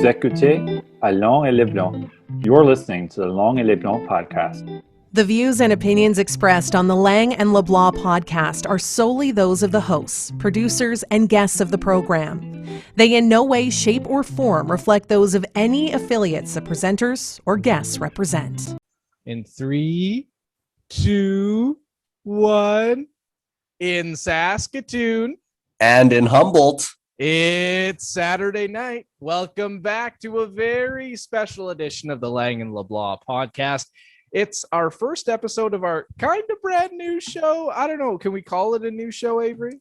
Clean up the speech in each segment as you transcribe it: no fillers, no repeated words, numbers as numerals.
Vous écoutez à Lang LeBlanc. You're listening to the Lang LeBlanc Podcast. The views and opinions expressed on the Lang and LeBlanc podcast are solely those of the hosts, producers, and guests of the program. They in no way, shape, or form reflect those of any affiliates the presenters or guests represent. In 3, 2, 1, in Saskatoon. And in Humboldt. It's Saturday night. Welcome back to a very special edition of the Lang and LeBlanc podcast. It's our first episode of our kind of brand new show. I don't know. Can we call it a new show, Avery?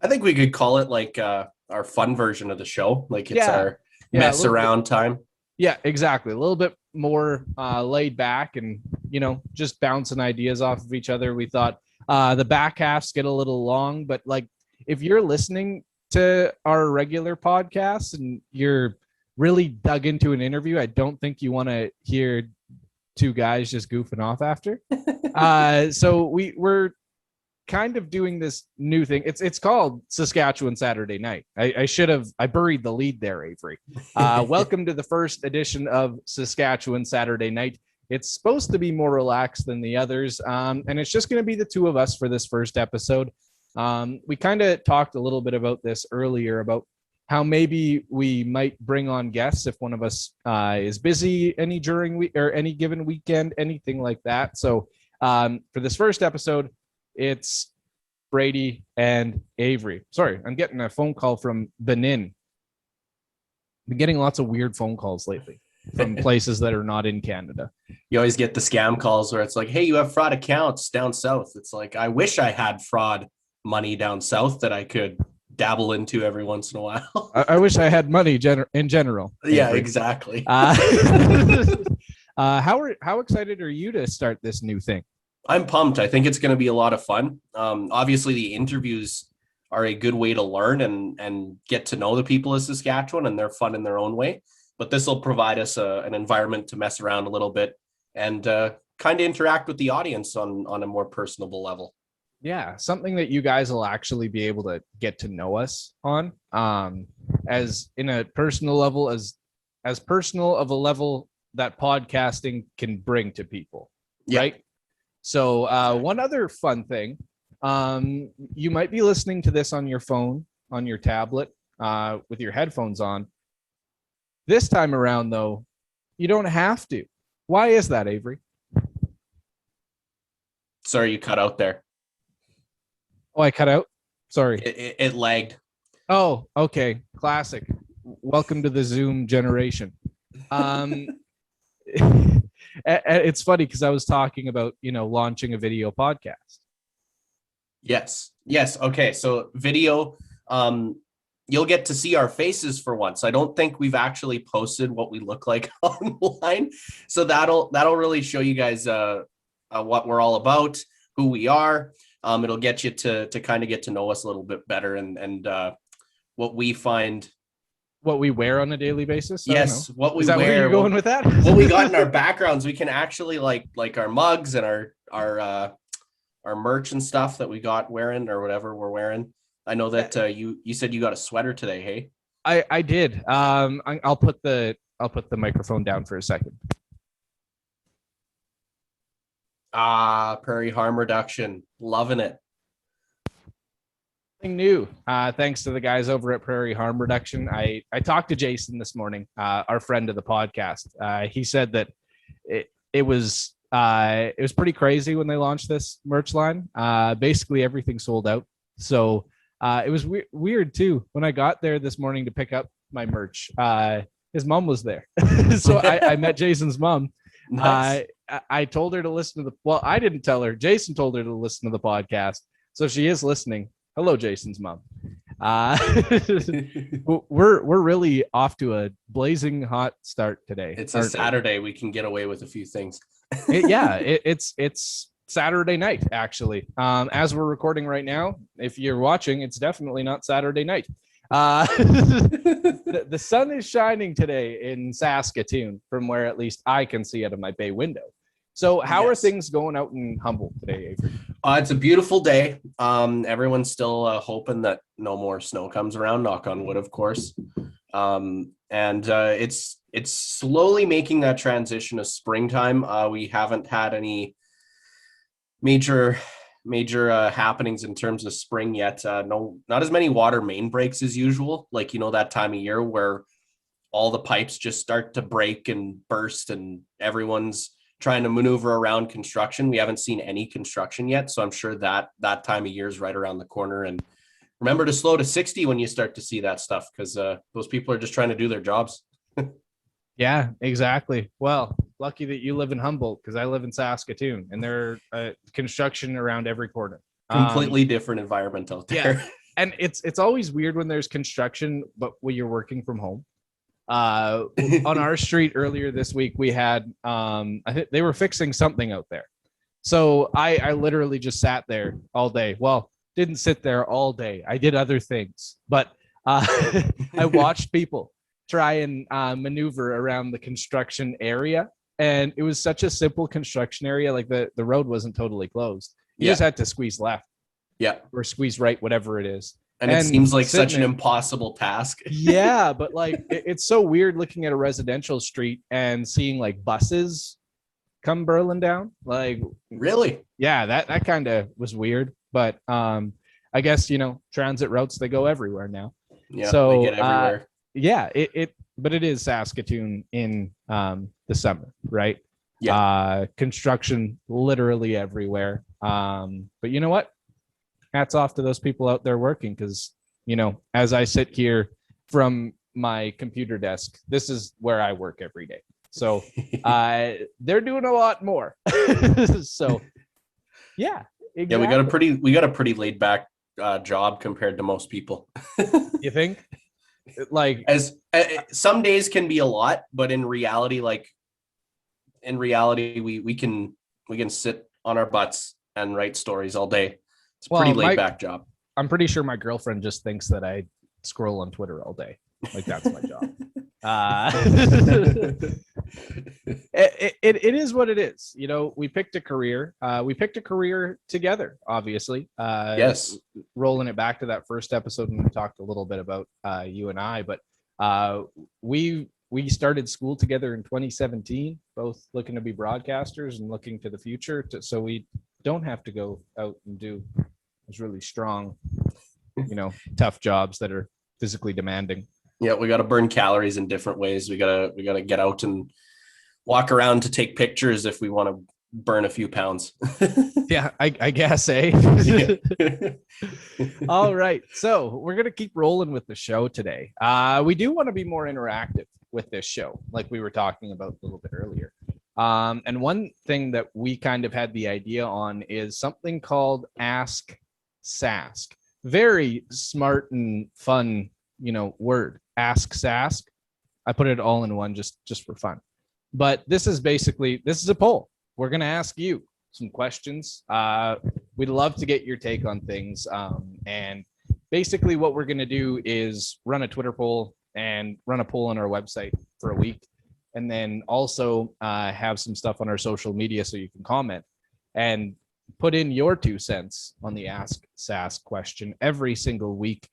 I think we could call it like our fun version of the show. Like it's our mess around time. Yeah, exactly. A little bit more laid back and, just bouncing ideas off of each other. We thought the back halves get a little long, but like if you're listening to our regular podcast and you're really dug into an interview, I don't think you want to hear two guys just goofing off after. So we're kind of doing this new thing. It's called Saskatchewan Saturday Night. I buried the lead there, Avery. Welcome to the first edition of Saskatchewan Saturday Night. It's supposed to be more relaxed than the others, and it's just going to be the two of us for this first episode. We kind of talked a little bit about this earlier about how maybe we might bring on guests if one of us is busy any given weekend, anything like that. So for this first episode, it's Brady and Avery. Sorry, I'm getting a phone call from Benin. Been getting lots of weird phone calls lately from places that are not in Canada. You always get the scam calls where it's like, hey, you have fraud accounts down south. It's like, I wish I had fraud money down south that I could dabble into every once in a while. I wish I had money in general. Yeah, exactly. How excited are you to start this new thing? I'm pumped. I think it's going to be a lot of fun. Obviously, the interviews are a good way to learn and get to know the people of Saskatchewan, and they're fun in their own way. But this will provide us an environment to mess around a little bit and kind of interact with the audience on a more personable level. Yeah, something that you guys will actually be able to get to know us on, as in a personal level, as personal of a level that podcasting can bring to people, right? So one other fun thing, you might be listening to this on your phone, on your tablet, with your headphones on. This time around, though, you don't have to. Why is that, Avery? Sorry, you cut out there. Oh, I cut out? Sorry. It lagged. Oh, okay. Classic. Welcome to the Zoom generation. It's funny because I was talking about, launching a video podcast. Yes. Okay. So video, you'll get to see our faces for once. I don't think we've actually posted what we look like online. So that'll really show you guys what we're all about, who we are. It'll get you to kind of get to know us a little bit better and what we find. What we wear on a daily basis? Yes, what we Is that wear. Where you're going with that? What we got in our backgrounds, we can actually like our mugs and our merch and stuff that we got wearing or whatever we're wearing. I know that you said you got a sweater today, hey? I did. I'll put the microphone down for a second. Prairie harm reduction. Loving it. Something new. Thanks to the guys over at Prairie Harm Reduction. I talked to Jason this morning, our friend of the podcast. He said that it was pretty crazy when they launched this merch line. Basically everything sold out. So it was weird too. When I got there this morning to pick up my merch, his mom was there. So I met Jason's mom. Nice. I told her to listen to I didn't tell her. Jason told her to listen to the podcast. So she is listening. Hello, Jason's mom. We're really off to a blazing hot start today. It's a Saturday. We can get away with a few things. It's Saturday night, actually. As we're recording right now, if you're watching, it's definitely not Saturday night. The sun is shining today in Saskatoon, from where at least I can see out of my bay window. So how are things going out in Humboldt today, Avery? It's a beautiful day. Everyone's still hoping that no more snow comes around, knock on wood, of course. And it's slowly making that transition of springtime. We haven't had any major happenings in terms of spring yet. No, not as many water main breaks as usual. Like, that time of year where all the pipes just start to break and burst and everyone's trying to maneuver around construction. We haven't seen any construction yet. So I'm sure that time of year is right around the corner. And remember to slow to 60 when you start to see that stuff, because those people are just trying to do their jobs. Yeah, exactly. Well, lucky that you live in Humboldt, because I live in Saskatoon, and there construction around every corner. Completely different environment out there. Yeah. And it's always weird when there's construction, but when you're working from home. On our street earlier this week, we had I think they were fixing something out there. So I literally just sat there all day. Well, didn't sit there all day. I did other things, but I watched people try and maneuver around the construction area. And it was such a simple construction area. Like the road wasn't totally closed. You just had to squeeze left. Yeah. Or squeeze right, whatever it is. And it seems like such an impossible task. Yeah, but like it's so weird looking at a residential street and seeing like buses come burling down. Like, really? Yeah, that kind of was weird. But I guess, transit routes, they go everywhere now. Yeah, so they get everywhere. Yeah, but it is Saskatoon in the summer, right? Yeah. Construction literally everywhere. But you know what? Hats off to those people out there working, because, as I sit here from my computer desk, this is where I work every day. So they're doing a lot more. So yeah. Exactly. Yeah, we got a pretty laid back job compared to most people. You think? Like, as some days can be a lot, but in reality, we can sit on our butts and write stories all day. It's a pretty laid back job. I'm pretty sure my girlfriend just thinks that I scroll on Twitter all day. Like, that's my job. It is what it is. We picked a career. We picked a career together, obviously. Yes. Rolling it back to that first episode when we talked a little bit about you and I, but we started school together in 2017, both looking to be broadcasters and looking to the future, so we don't have to go out and do those really strong, tough jobs that are physically demanding. Yeah, we got to burn calories in different ways. We gotta get out and walk around to take pictures if we want to burn a few pounds. Yeah, I guess, eh? All right, so we're gonna keep rolling with the show today. We do want to be more interactive with this show, like we were talking about a little bit earlier. And one thing that we kind of had the idea on is something called Ask Sask. Very smart and fun, word. Ask Sask. I put it all in one just for fun. But this is a poll. We're going to ask you some questions. We'd love to get your take on things. And basically what we're going to do is run a Twitter poll and run a poll on our website for a week. And then also have some stuff on our social media so you can comment and put in your 2 cents on the Ask Sask question every single week.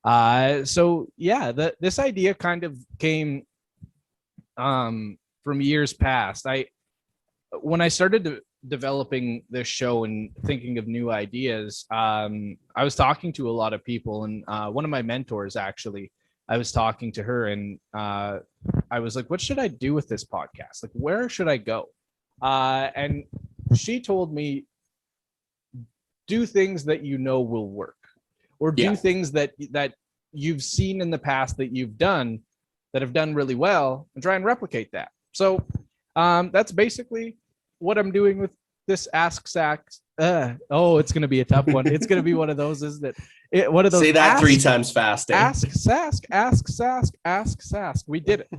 So yeah, this idea kind of came from years past. When I started developing this show and thinking of new ideas, I was talking to a lot of people, and one of my mentors, actually, I was talking to her, and I was like, what should I do with this podcast? Like, where should I go? And she told me, do things that will work, or do things that you've seen in the past that you've done that have done really well, and try and replicate that. So that's basically what I'm doing with this Ask Sask. It's going to be a tough one. It's going to be one of those, isn't it? One of those. Say that 3 times fast. Eh? Ask Sask, Ask Sask, Ask Sask. We did it.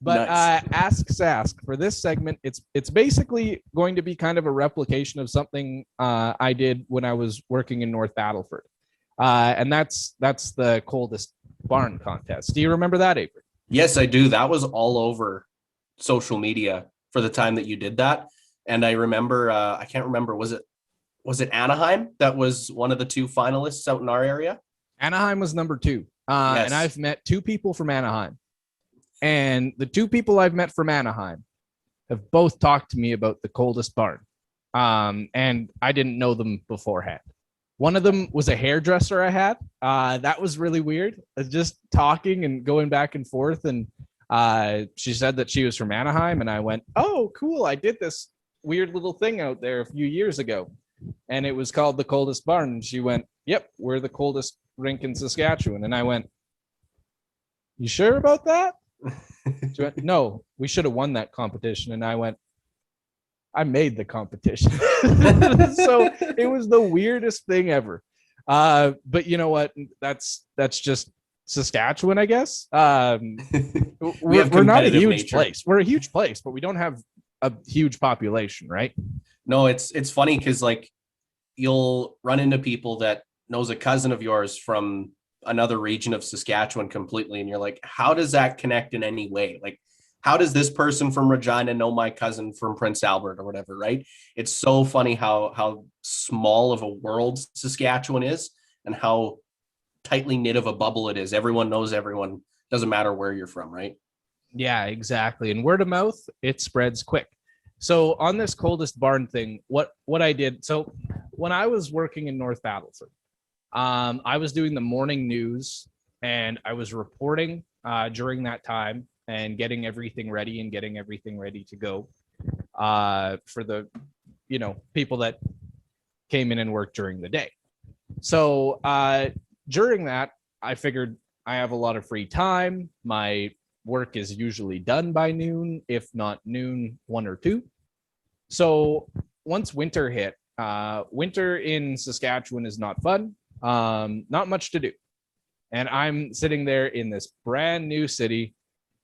But nice. Ask Sask for this segment, it's basically going to be kind of a replication of something I did when I was working in North Battleford. And that's the coldest barn contest. Do you remember that, Avery? Yes, I do. That was all over social media for the time that you did that. And I remember, I can't remember, was it Anaheim that was one of the 2 finalists out in our area? Anaheim was number 2. Yes. And I've met 2 people from Anaheim. And the two people I've met from Anaheim have both talked to me about the coldest barn. And I didn't know them beforehand. One of them was a hairdresser I had. That was really weird. Just talking and going back and forth. And she said that she was from Anaheim. And I went, oh, cool. I did this weird little thing out there a few years ago. And it was called the coldest barn. And she went, yep, we're the coldest rink in Saskatchewan. And I went, you sure about that? She went, no, we should have won that competition. And I went, I made the competition. So it was the weirdest thing ever. But you know what? That's just Saskatchewan, I guess. We're not a huge place. We're a huge place, but we don't have a huge population, right? No, it's funny because like you'll run into people that knows a cousin of yours from another region of Saskatchewan completely, and you're like, how does that connect in any way? Like, how does this person from Regina know my cousin from Prince Albert or whatever, right? It's so funny how small of a world Saskatchewan is and how tightly knit of a bubble it is. Everyone knows everyone. Doesn't matter where you're from, right? Yeah, exactly. And word of mouth, it spreads quick. So on this coldest barn thing, what I did, so when I was working in North Battleford, I was doing the morning news and I was reporting during that time and getting everything ready to go for the, people that came in and worked during the day. So during that, I figured I have a lot of free time. My work is usually done by noon, if not noon, 1 or 2. So once winter hit, winter in Saskatchewan is not fun. Not much to do. And I'm sitting there in this brand new city,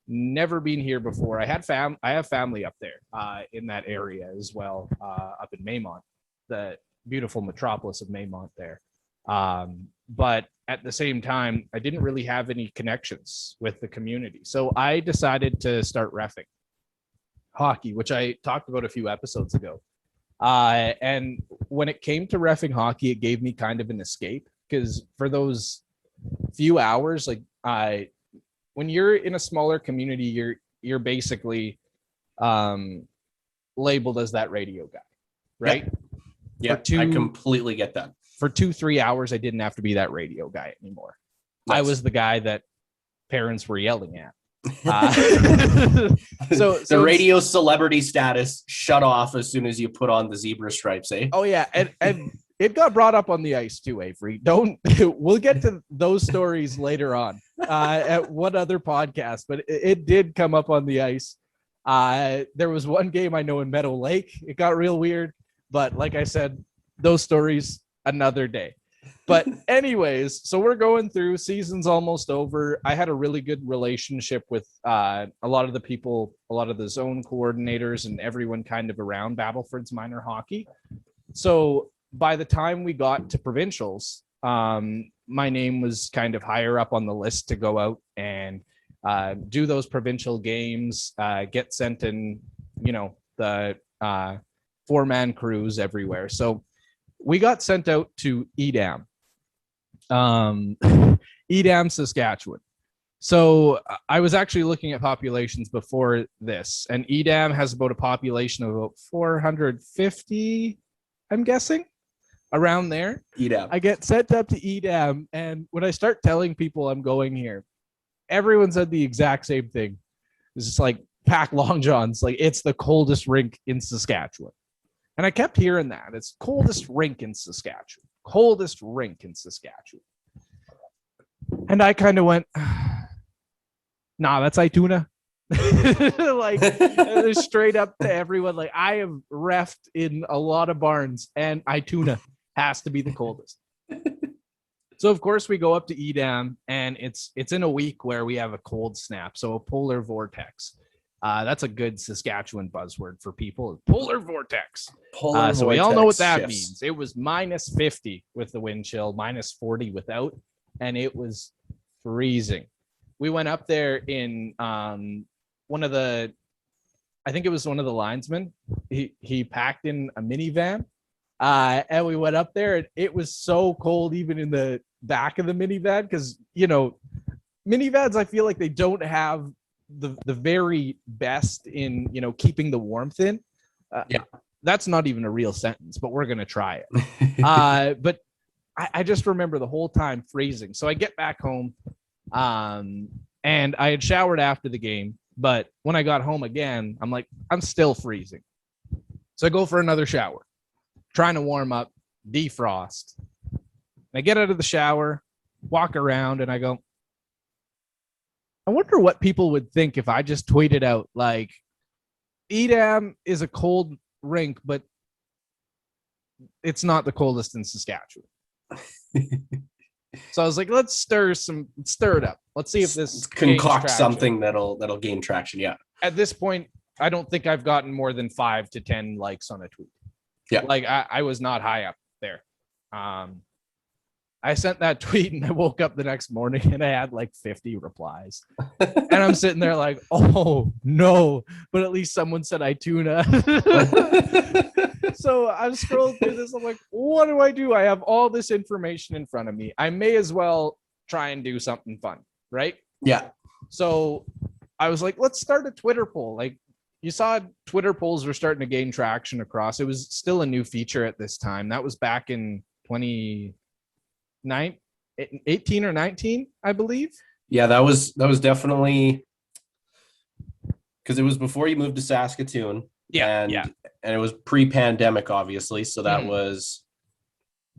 never been here before. I have family up there in that area as well, up in Maymont, the beautiful metropolis of Maymont there. But at the same time, I didn't really have any connections with the community. So I decided to start reffing hockey, which I talked about a few episodes ago. And when it came to reffing hockey, it gave me kind of an escape, because for those few hours, like when you're in a smaller community, you're basically labeled as that radio guy, right? Yeah, I completely get that. For 2-3 hours, I didn't have to be that radio guy anymore. Nice. I was the guy that parents were yelling at. So the radio celebrity status shut off as soon as you put on the zebra stripes, eh? Oh yeah, and it got brought up on the ice too, Avery. We'll get to those stories later on at one other podcast, but it did come up on the ice. There was one game I know in Meadow Lake. It got real weird, but like I said, those stories another day. But anyways, so we're going through, season's almost over. I had a really good relationship with a lot of the people, a lot of the zone coordinators and everyone kind of around Battleford's minor hockey. So by the time we got to provincials, my name was kind of higher up on the list to go out and do those provincial games, get sent in, the 4-man crews everywhere. So we got sent out to Edam, Saskatchewan. So I was actually looking at populations before this, and Edam has about a population of about 450, I'm guessing, around there. Edam. I get sent up to Edam, and when I start telling people I'm going here, everyone said the exact same thing. It's just like, pack long johns, like it's the coldest rink in Saskatchewan. And I kept hearing that. It's coldest rink in Saskatchewan. Coldest rink in Saskatchewan. And I kind of went, nah, that's Ituna. Like straight up to everyone. Like, I have reffed in a lot of barns, and Ituna has to be the coldest. So of course we go up to Edam, and it's in a week where we have a cold snap. So a polar vortex. That's a good Saskatchewan buzzword for people. Polar vortex. So we all know what that means. It was minus 50 with the wind chill, minus 40 without, and it was freezing. We went up there in one of the linesmen. He packed in a minivan, and we went up there, and it was so cold even in the back of the minivan, because minivans, I feel like they don't have the very best in, you know, keeping the warmth in. That's not even a real sentence, but we're gonna try it. But I just remember the whole time freezing. So I get back home, and I had showered after the game, but when I got home again, I'm like, I'm still freezing. So I go for another shower, trying to warm up, defrost. I get out of the shower, walk around, and I go, I wonder what people would think if I just tweeted out, like, Edam is a cold rink, but it's not the coldest in Saskatchewan. So I was like, let's stir it up. Let's see if this concoct something that'll gain traction. Yeah. At this point, I don't think I've gotten more than 5 to 10 likes on a tweet. Yeah. Like I was not high up there. I sent that tweet and I woke up the next morning and I had like 50 replies. And I'm sitting there like, oh no, but at least someone said iTuna. So I'm scrolling through this. I'm like, what do? I have all this information in front of me. I may as well try and do something fun, right? Yeah. So I was like, let's start a Twitter poll. Like, you saw Twitter polls were starting to gain traction across. It was still a new feature at this time. That was back in 2018 or 19, I believe. Yeah, that was definitely because it was before you moved to Saskatoon. And it was pre-pandemic, obviously. So that was,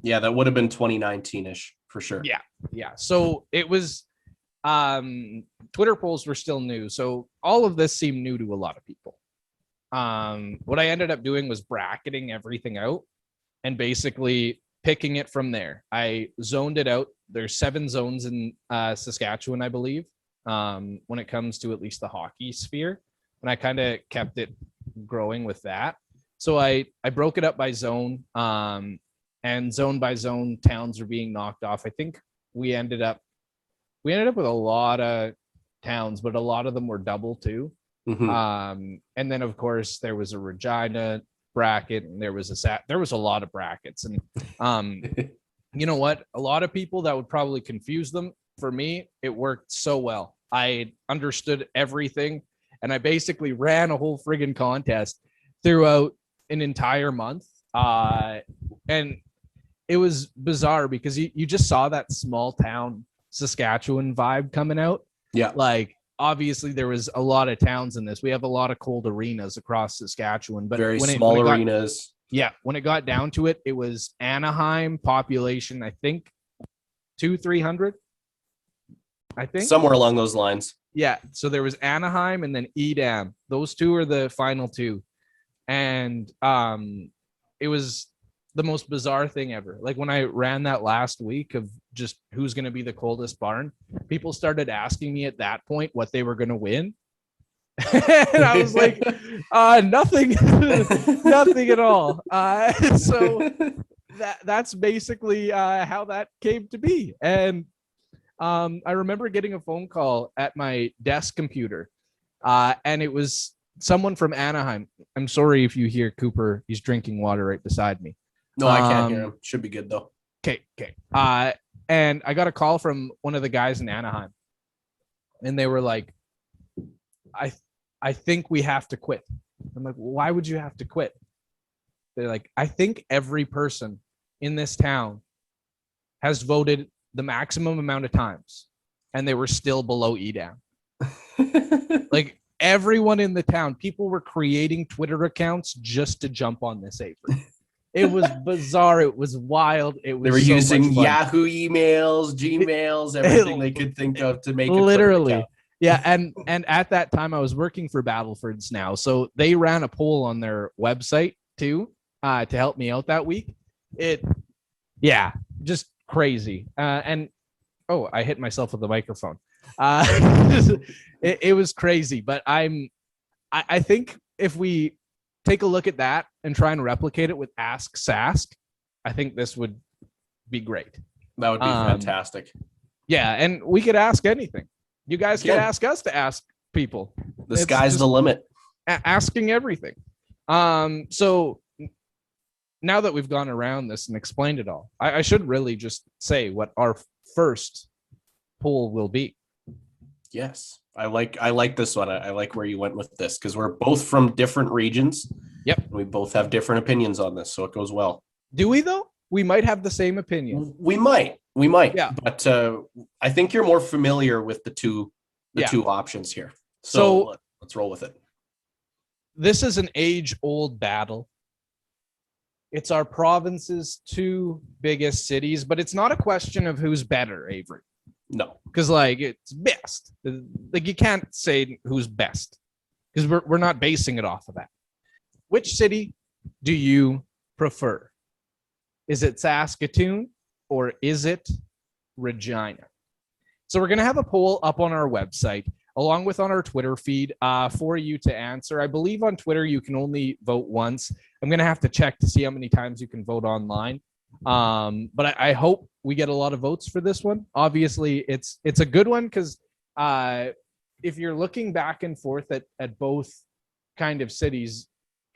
that would have been 2019-ish for sure. Yeah. So it was, Twitter polls were still new. So all of this seemed new to a lot of people. What I ended up doing was bracketing everything out and basically picking it from there. I zoned it out. There's 7 zones in Saskatchewan, I believe, when it comes to at least the hockey sphere. And I kind of kept it growing with that. So I broke it up by zone, and zone by zone towns are being knocked off. I think we ended up with a lot of towns, but a lot of them were double too. And then of course there was a Regina bracket, and there was a lot of brackets. And you know what? A lot of people, that would probably confuse them. For me, it worked so well. I understood everything, and I basically ran a whole friggin' contest throughout an entire month. And it was bizarre because you just saw that small town Saskatchewan vibe coming out. Yeah. Like, obviously there was a lot of towns in this. We have a lot of cold arenas across Saskatchewan, but very small arenas. When it got down to it, it was Anaheim, population, I think 200-300. I think somewhere along those lines. Yeah. So there was Anaheim and then Edam. Those two are the final two. And it was the most bizarre thing ever. Like, when I ran that last week of just who's going to be the coldest barn, people started asking me at that point what they were going to win. And I was like, nothing, nothing at all. So that's basically how that came to be. And I remember getting a phone call at my desk computer, and it was someone from Anaheim. I'm sorry if you hear Cooper. He's drinking water right beside me. No, I can't hear him. Should be good though. Okay. And I got a call from one of the guys in Anaheim, and they were like, I think we have to quit. I'm like, why would you have to quit? They're like, I think every person in this town has voted the maximum amount of times, and they were still below Edam. Like, everyone in the town, people were creating Twitter accounts just to jump on this Avery. It was bizarre. It was wild. They were using Yahoo emails, Gmails, everything they could think of to make it literally. Yeah, and at that time I was working for Battleford's now, so they ran a poll on their website too to help me out that week. Just crazy. And I hit myself with the microphone. It was crazy, but I think if we take a look at that and try and replicate it with Ask Sask, I think this would be great. That would be fantastic. Yeah, and we could ask anything. You guys could ask us to ask people. The sky's the limit. Asking everything. So now that we've gone around this and explained it all, I should really just say what our first poll will be. Yes. I like this one. I like where you went with this because we're both from different regions. Yep. We both have different opinions on this, so it goes well. Do we though? We might have the same opinion. We might. Yeah. But I think you're more familiar with the two options here. So let's roll with it. This is an age-old battle. It's our province's two biggest cities, but it's not a question of who's better, Avery. No. Because it's best. You can't say who's best because we're not basing it off of that. Which city do you prefer? Is it Saskatoon or is it Regina? So we're going to have a poll up on our website along with on our Twitter feed for you to answer. I believe on Twitter you can only vote once. I'm going to have to check to see how many times you can vote online. But I hope we get a lot of votes for this one. Obviously, it's a good one because if you're looking back and forth at both kind of cities,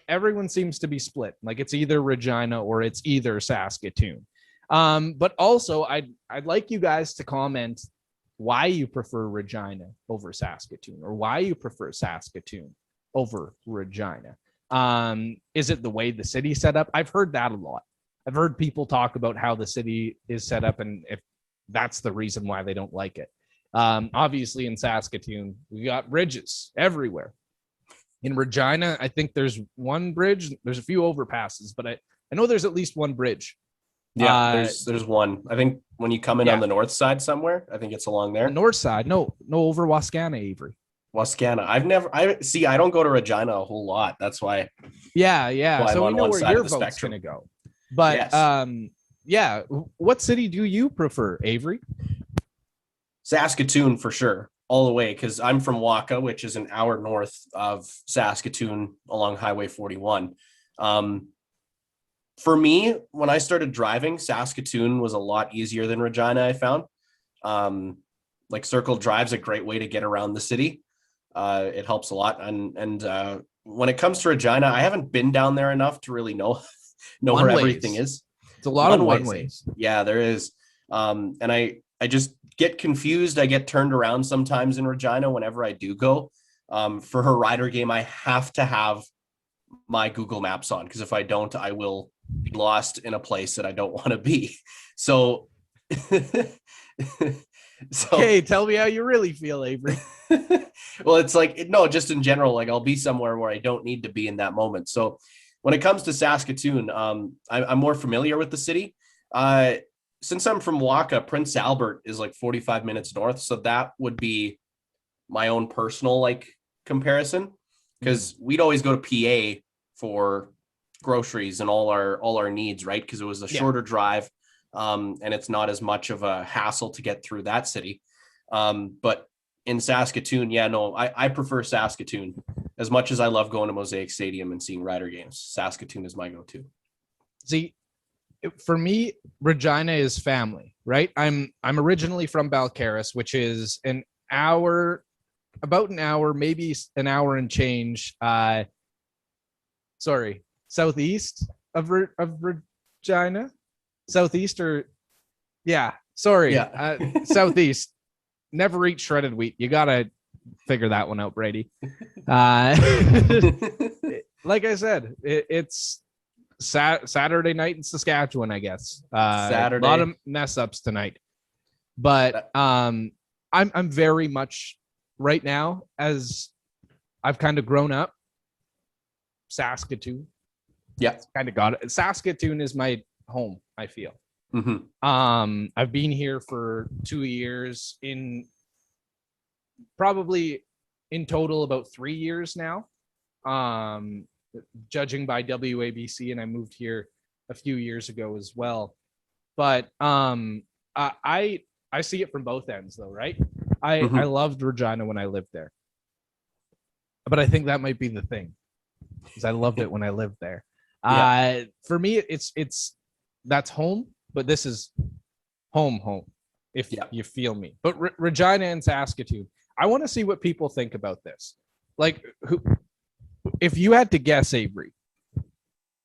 everyone seems to be split. It's either Regina or it's either Saskatoon. But also, I'd like you guys to comment why you prefer Regina over Saskatoon or why you prefer Saskatoon over Regina. Is it the way the city's set up? I've heard that a lot. I've heard people talk about how the city is set up and if that's the reason why they don't like it. Obviously, in Saskatoon, we got bridges everywhere. In Regina, I think there's one bridge. There's a few overpasses, but I know there's at least one bridge. Yeah, there's one. I think when you come in on the north side somewhere, I think it's along there. The north side, no, over Wascana, Avery. Wascana. I don't go to Regina a whole lot. That's why. Yeah. So we know where your vote's going to go. But yes. What city do you prefer, Avery? Saskatoon for sure, all the way, because I'm from Waka, which is an hour north of Saskatoon along Highway 41. For me, when I started driving, Saskatoon was a lot easier than Regina, I found. Circle Drive's a great way to get around the city. It helps a lot. And when it comes to Regina, I haven't been down there enough to really know where everything is. It's a lot of one-ways. Yeah, there is. And I just get confused. I get turned around sometimes in Regina whenever I do go. For her rider game, I have to have my Google Maps on because if I don't, I will be lost in a place that I don't want to be. So, okay, tell me how you really feel, Avery. Well, it's just in general, I'll be somewhere where I don't need to be in that moment. So when it comes to Saskatoon, I'm more familiar with the city. Since I'm from Waka, Prince Albert is 45 minutes north. So that would be my own personal comparison because we'd always go to PA for groceries and all our needs, right? Because it was a shorter drive and it's not as much of a hassle to get through that city. But in Saskatoon, I prefer Saskatoon as much as I love going to Mosaic Stadium and seeing rider games. Saskatoon is my go-to. See, for me, Regina is family, right? I'm originally from Balcarres, which is about an hour, maybe an hour and change. Southeast of Regina, southeast southeast. Never eat shredded wheat. You gotta figure that one out, Brady. Like I said, it's Saturday night in Saskatchewan, I guess. Saturday. A lot of mess ups tonight, but I'm very much right now as I've kind of grown up. Saskatoon. Yeah, kind of got it. Saskatoon is my home, I feel. Mm-hmm. I've been here for 2 years, probably in total about 3 years now. Judging by WABC, and I moved here a few years ago as well. But I see it from both ends though, right? I loved Regina when I lived there. But I think that might be the thing. Because I loved it when I lived there. For me, it's that's home, but this is home, if you feel me. But Regina and Saskatoon, I want to see what people think about this. If you had to guess, Avery,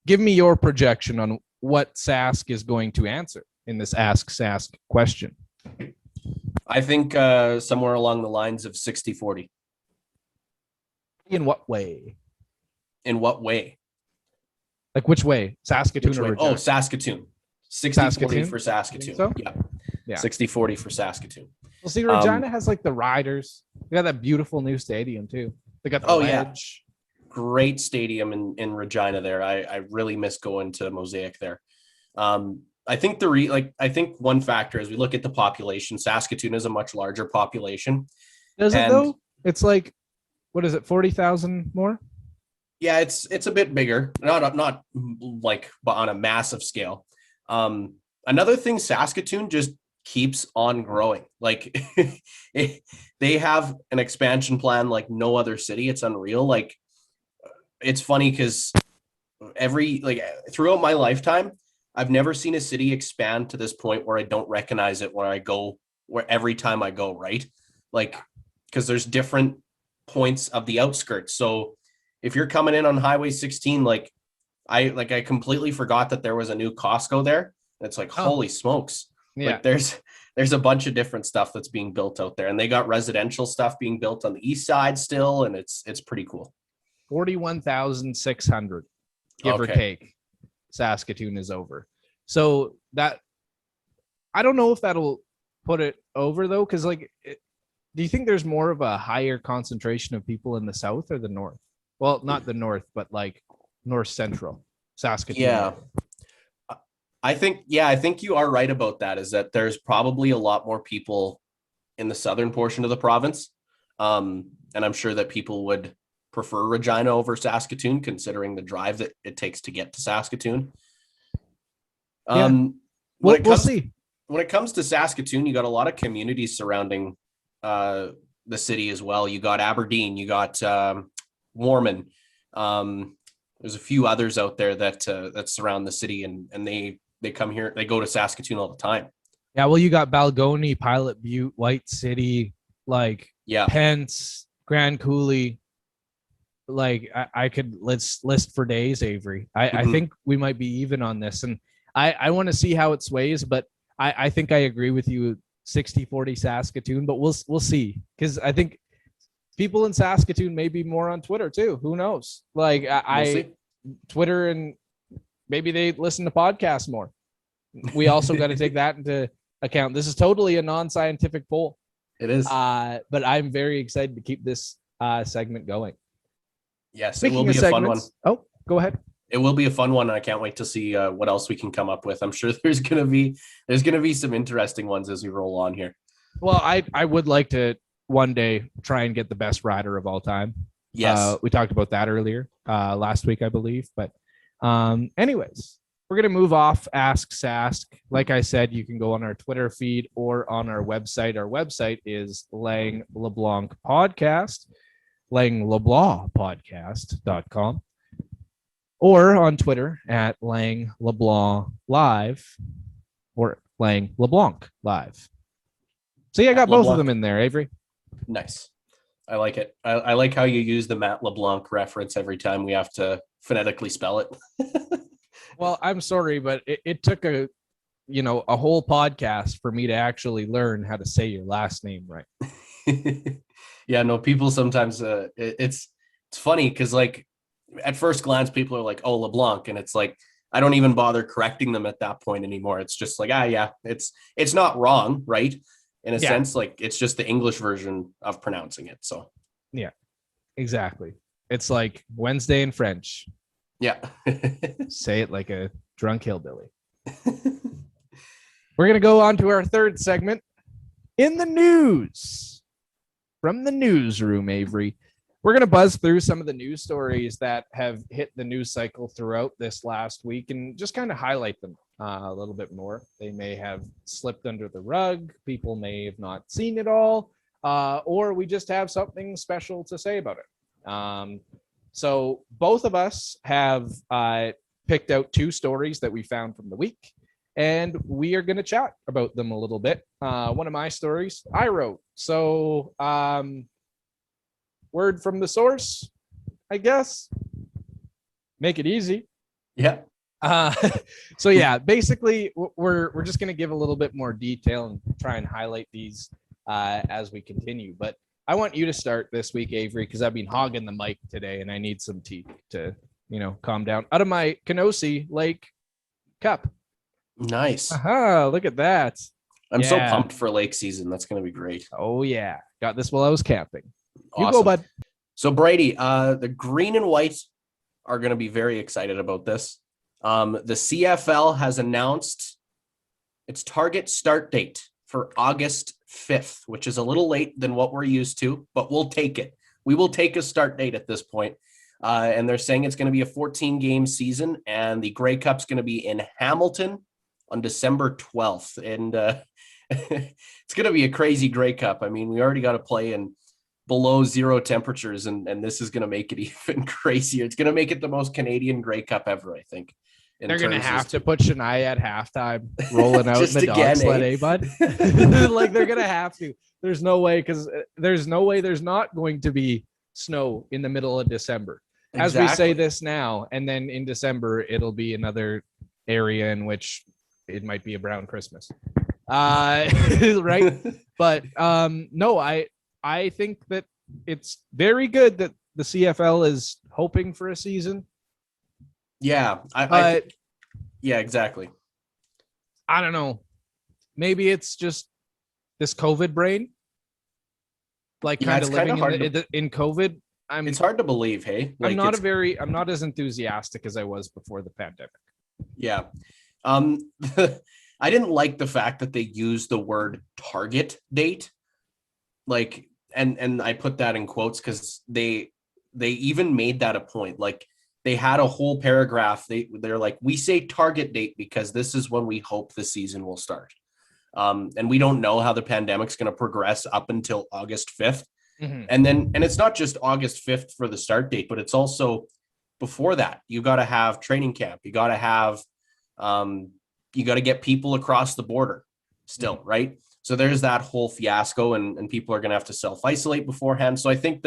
give me your projection on what Sask is going to answer in this Ask Sask question. I think somewhere along the lines of 60-40. In what way? In what way? Like which way? Saskatoon Which or way? Regina? Oh, Saskatoon. 60-40 Saskatoon? for Saskatoon. So? Yeah. 60-40 for Saskatoon. Well, see, Regina has like the Riders. They got that beautiful new stadium too. They got the ledge. Great stadium in Regina there. I really miss going to Mosaic there. I think I think one factor is we look at the population. Saskatoon is a much larger population. Does it though? It's like, what is it, 40,000 more? Yeah, it's a bit bigger. Not like but on a massive scale. Another thing, Saskatoon just keeps on growing. Like they have an expansion plan like no other city. It's unreal. Like it's funny because throughout my lifetime, I've never seen a city expand to this point where I don't recognize it where every time I go, right? Like, because there's different points of the outskirts. So if you're coming in on Highway 16, I completely forgot that there was a new Costco there. It's like, holy smokes. Yeah. Like there's a bunch of different stuff that's being built out there, and they got residential stuff being built on the east side still. And it's pretty cool. 41,600, give or take. Saskatoon is over. So that, I don't know if that'll put it over though. Cause do you think there's more of a higher concentration of people in the south or the north? Well, not the north, but like north central Saskatoon. Yeah. I think you are right about that, is that there's probably a lot more people in the southern portion of the province. And I'm sure that people would prefer Regina over Saskatoon, considering the drive that it takes to get to Saskatoon. We'll see. When it comes to Saskatoon, you got a lot of communities surrounding the city as well. You got Aberdeen, you got Warman. There's a few others out there that surround the city, and they come here. They go to Saskatoon all the time. Yeah, well, you got Balgony, Pilot Butte, White City, Pence, Grand Coulee. I could list for days, Avery. I think we might be even on this, and I want to see how it sways, but I think I agree with you, 60-40 Saskatoon, but we'll see, because I think people in Saskatoon may be more on Twitter too. Who knows? Twitter, and maybe they listen to podcasts more. We also got to take that into account. This is totally a non-scientific poll. It is. But I'm very excited to keep this segment going. Yes, Speaking it will be a fun one. Oh, go ahead. It will be a fun one, and I can't wait to see what else we can come up with. I'm sure there's gonna be some interesting ones as we roll on here. Well, I would like to one day try and get the best rider of all time. Yes, we talked about that earlier last week, I believe. But anyways, we're gonna move off Ask Sask. Like I said, you can go on our Twitter feed or on our website. Our website is Lang LeBlanc Podcast, langleblancpodcast.com, or on Twitter at Lang LeBlanc Live or Lang LeBlanc Live. See, I got both of them in there, Avery. Nice. I like it. I like how you use the Matt LeBlanc reference every time we have to phonetically spell it. Well, I'm sorry, but it took a whole podcast for me to actually learn how to say your last name right. Yeah, no, people sometimes it's funny because at first glance people are like, oh, LeBlanc, and it's like I don't even bother correcting them at that point anymore. It's just like, it's not wrong, right? In a sense, it's just the English version of pronouncing it. So yeah, exactly. It's like Wednesday in French. Yeah. Say it like a drunk hillbilly. We're gonna go on to our third segment, in the news. From the newsroom, Avery. We're going to buzz through some of the news stories that have hit the news cycle throughout this last week and just kind of highlight them a little bit more. They may have slipped under the rug. People may have not seen it all, or we just have something special to say about it. So both of us have picked out two stories that we found from the week, and we are going to chat about them a little bit. One of my stories I wrote. So word from the source, I guess. Make it easy. Yeah. So yeah, basically we're just going to give a little bit more detail and try and highlight these as we continue. But I want you to start this week, Avery, because I've been hogging the mic today and I need some tea to, calm down out of my Kenosi Lake cup. Nice. Aha, look at that. I'm so pumped for lake season. That's going to be great. Oh, yeah. Got this while I was camping. Awesome. You go, bud. So, Brady, the green and white are going to be very excited about this. The CFL has announced its target start date for August 5th, which is a little late than what we're used to, but we'll take it. We will take a start date at this point. And they're saying it's going to be a 14-game season, and the Grey Cup's going to be in Hamilton on December 12th. And it's going to be a crazy Grey Cup. I mean, we already got to play in below zero temperatures, and this is going to make it even crazier. It's going to make it the most Canadian Grey Cup ever, I think. They're going to have to put Shania at halftime rolling out in the dog sled, bud? Like, they're going to have to. There's no way, because there's not going to be snow in the middle of December. As we say this now, and then in December, it'll be another area in which it might be a brown Christmas. Right? But no, I think that it's very good that the CFL is hoping for a season. Yeah. Yeah, exactly. I don't know. Maybe it's just this COVID brain. Like, kind of living in COVID. It's hard to believe, hey? Like, I'm not as enthusiastic as I was before the pandemic. Yeah. I didn't like the fact that they used the word target date. Like, and I put that in quotes because they even made that a point. Like, they had a whole paragraph. They're like, we say target date because this is when we hope the season will start. And we don't know how the pandemic's going to progress up until August 5th. Mm-hmm. And it's not just August 5th for the start date, but it's also before that. You got to have training camp. You got to have, you got to get people across the border still, mm-hmm. right? So there's that whole fiasco, and people are going to have to self-isolate beforehand. So I think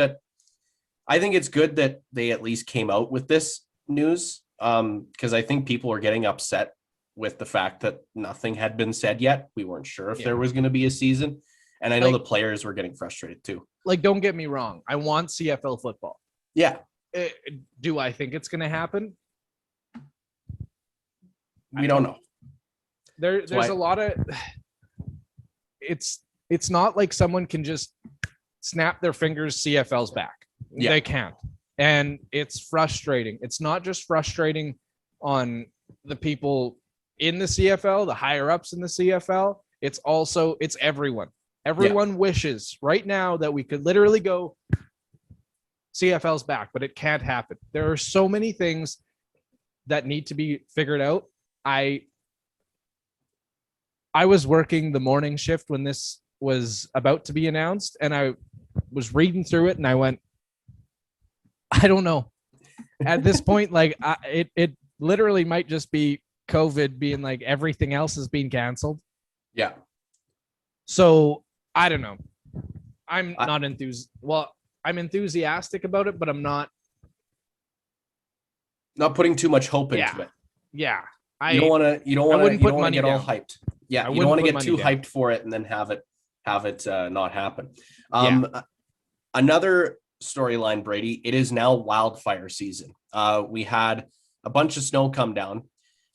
it's good that they at least came out with this news, because I think people are getting upset with the fact that nothing had been said yet. We weren't sure if there was going to be a season. And I know the players were getting frustrated too. Like, don't get me wrong. I want CFL football. Yeah. Do I think it's going to happen? We don't know. There's a lot of... It's not like someone can just snap their fingers, CFL's back. Yeah. They can't. And it's frustrating. It's not just frustrating on the people in the CFL, the higher ups in the CFL. It's everyone. Everyone wishes right now that we could literally go CFL's back, but it can't happen. There are so many things that need to be figured out. I was working the morning shift when this was about to be announced, and I was reading through it, and I went, I don't know. At this point, like, it literally might just be COVID being like everything else is being canceled. Yeah. So I don't know. I'm enthusiastic about it, but I'm not putting too much hope into it. Yeah. You don't want to get all hyped. Yeah. You don't want to get too hyped for it and then have it not happen. Another storyline, Brady, it is now wildfire season. We had a bunch of snow come down,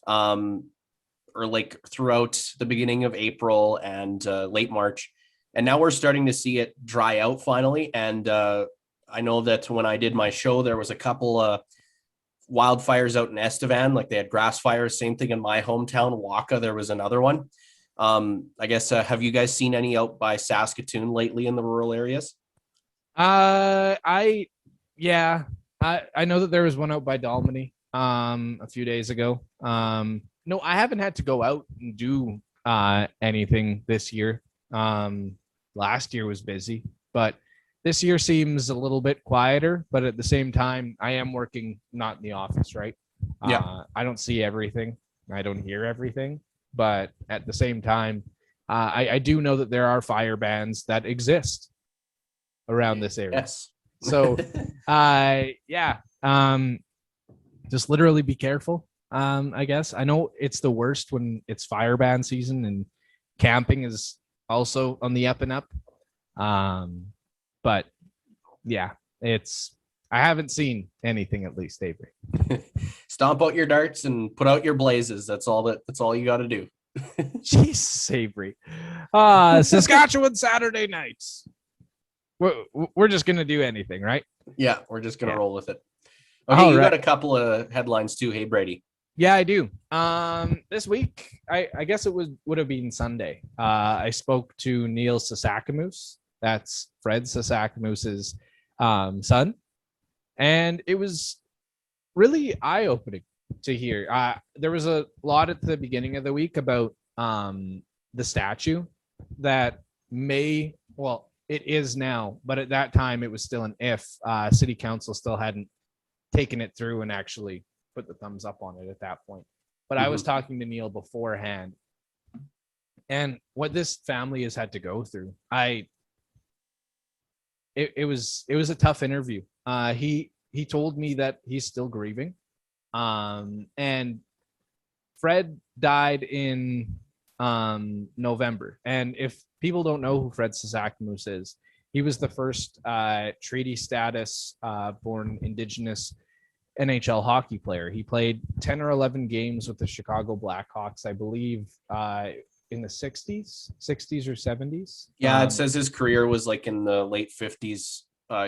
or like throughout the beginning of April and late March. And now we're starting to see it dry out finally. And I know that when I did my show, there was a couple wildfires out in Estevan. Like, they had grass fires. Same thing in my hometown, Waka. There was another one. I guess, have you guys seen any out by Saskatoon lately in the rural areas? I know that there was one out by Dalmany a few days ago. No, I haven't had to go out and do anything this year. Last year was busy, but this year seems a little bit quieter. But at the same time, I am working not in the office, right? Yeah. I don't see everything. I don't hear everything. But at the same time, I do know that there are fire bans that exist around this area. Yes. So, just literally be careful. I guess I know it's the worst when it's fire ban season, and camping is also on the up and up. But yeah, I haven't seen anything, at least, Avery. Stomp out your darts and put out your blazes. That's all you got to do. Jesus, Avery. Saskatchewan Saturday nights. We're just gonna do anything, right? Yeah, we're just gonna Yeah. roll with it. Okay, All you right. got a couple of headlines too. Hey, Brady. Yeah, I do. This week, I guess it would have been Sunday. I spoke to Neil Saskatchewan. That's Fred Saskatchewan's son, and it was really eye-opening to hear. There was a lot at the beginning of the week about the statue that it is now, but at that time it was still an if. City Council still hadn't taken it through and actually put the thumbs up on it at that point. But I was talking to Neil beforehand, and what this family has had to go through, it was a tough interview. He told me that he's still grieving. And Fred died in November. And if people don't know who Fred Saskatchewan is, he was the first treaty status born Indigenous NHL hockey player. He played 10 or 11 games with the Chicago Blackhawks, I believe, in the 60s or 70s. Yeah, it says his career was like in the late 50s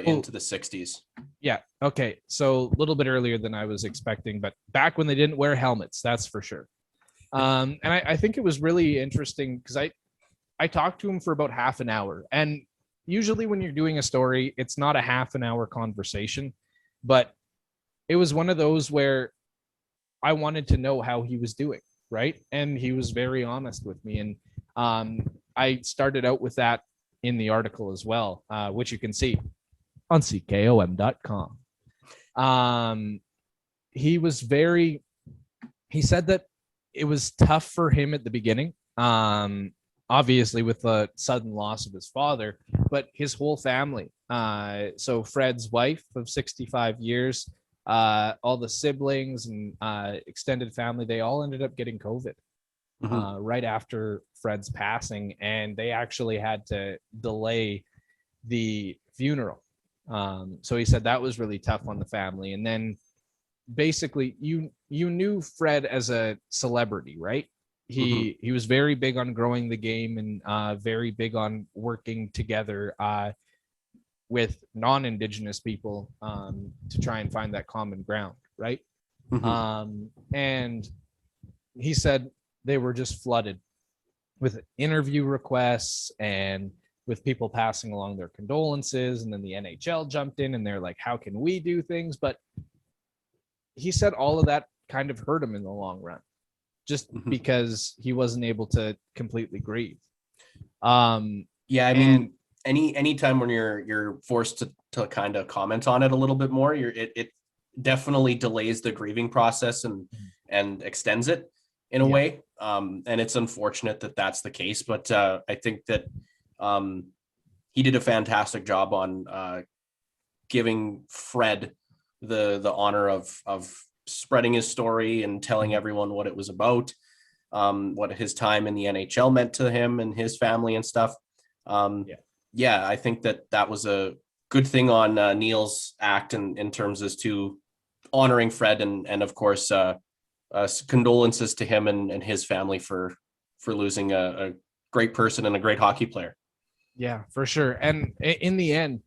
into the 60s. Yeah. Okay. So a little bit earlier than I was expecting, but back when they didn't wear helmets, that's for sure. And I think it was really interesting because I talked to him for about half an hour. And usually when you're doing a story, it's not a half an hour conversation, but it was one of those where I wanted to know how he was doing. Right. And he was very honest with me. And I started out with that in the article as well, which you can see on ckom.com. He said that it was tough for him at the beginning, obviously with the sudden loss of his father, but his whole family. So Fred's wife of 65 years, all the siblings and extended family, they all ended up getting COVID right after Fred's passing, and they actually had to delay the funeral. So he said that was really tough on the family. And then basically you knew Fred as a celebrity, right? He was very big on growing the game and very big on working together with non-Indigenous people to try and find that common ground, right? And he said they were just flooded with interview requests and with people passing along their condolences. And then the NHL jumped in and they're like, how can we do things? But he said all of that kind of hurt him in the long run, just because he wasn't able to completely grieve. Yeah, I mean, any time when you're forced to kind of comment on it a little bit more, it definitely delays the grieving process and extends it in a way. And it's unfortunate that that's the case, but I think that he did a fantastic job on giving Fred the honor of spreading his story and telling everyone what it was about, what his time in the NHL meant to him and his family and stuff. Yeah, I think that was a good thing on Neil's act in terms as to honoring Fred and of course condolences to him and his family for losing a great person and a great hockey player. Yeah, for sure. And in the end,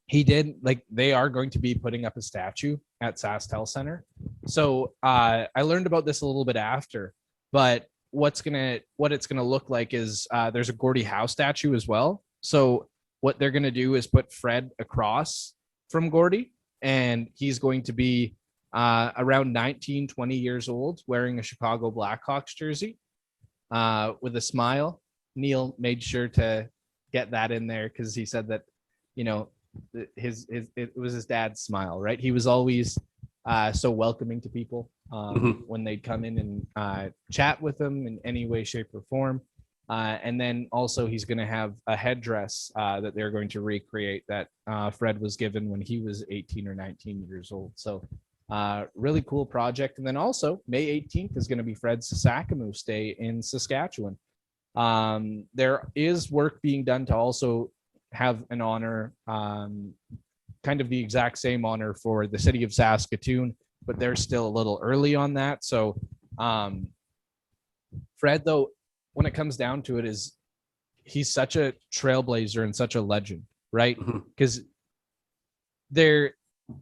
he did, like, they are going to be putting up a statue at SaskTel Center. So I learned about this a little bit after, but what it's gonna look like is there's a Gordie Howe statue as well. So what they're gonna do is put Fred across from Gordie, and he's going to be around 19, 20 years old, wearing a Chicago Blackhawks jersey with a smile. Neil made sure to get that in there because he said that, you know, it was his dad's smile, right? He was always so welcoming to people when they'd come in and chat with them in any way, shape, or form. And then also he's going to have a headdress that they're going to recreate that Fred was given when he was 18 or 19 years old. So really cool project. And then also May 18th is going to be Fred Saskatchewan's Day in Saskatchewan. There is work being done to also have an honor, kind of the exact same honor for the city of Saskatoon, but they're still a little early on that. So Fred, though, when it comes down to it, is he's such a trailblazer and such a legend, right? Because